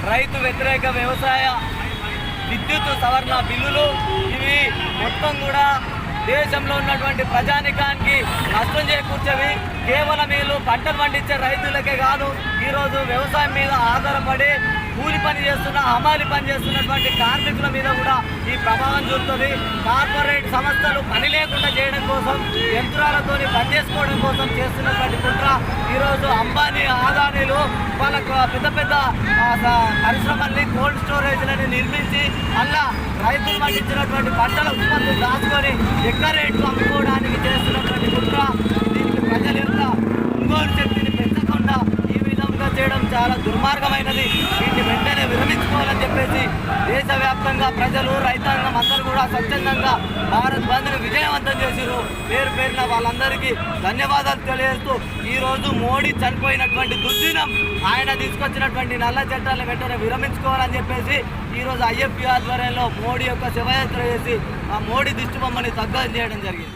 రైతు వ్యతిరేక వ్యవసాయ విద్యుత్ సవరణ బిల్లులు ఇవి మొత్తం కూడా దేశంలో ఉన్నటువంటి ప్రజానికానికి నష్టం చేకూర్చేవి. కేవలం వీళ్ళు పంటలు పండించే రైతులకే కాదు, ఈరోజు వ్యవసాయం మీద ఆధారపడి కూలి పని చేస్తున్న హమాలి పని చేస్తున్నటువంటి కార్మికుల మీద కూడా ఈ ప్రభావం చూస్తుంది. కార్పొరేట్ సంస్థలు పని లేకుండా చేయడం కోసం, యంత్రాలతో పని చేసుకోవడం కోసం చేస్తున్నటువంటి కుట్ర. ఈరోజు అంబానీ ఆదానీలు వాళ్ళకు పెద్ద పెద్ద పరిశ్రమల్ని కోల్డ్ స్టోరేజ్లని నిర్మించి అలా రైతులు పండించినటువంటి పంటల ఉత్పత్తులు దాచుకొని ఎక్కువ రేట్లు అమ్ముకోవడానికి చేస్తున్నటువంటి కుట్ర. దీనికి ప్రజలు ఎంత కొనుగోలు శక్తిని పెంచకుండా ఈ విధంగా చేయడం చాలా దుర్మార్గమైనది. వీటిని వెంటనే విరమించుకోవాలని చెప్పేసి దేశవ్యాప్తంగా ప్రజలు, రైతాంగం అందరూ కూడా స్వచ్ఛందంగా భారత్ బంద్ను విజయవంతం చేసిరు. పేరు పేరున వాళ్ళందరికీ ధన్యవాదాలు తెలియజేస్తూ ఈరోజు మోడీ చనిపోయినటువంటి దుర్దినం, ఆయన తీసుకొచ్చినటువంటి నల్ల చట్టాలను వెంటనే విరమించుకోవాలని చెప్పేసి ఈరోజు IFP ఆధ్వర్యంలో మోడీ యొక్క శివయాత్ర చేసి ఆ మోడీ దిష్టిబొమ్మని తగ్గం చేయడం జరిగింది.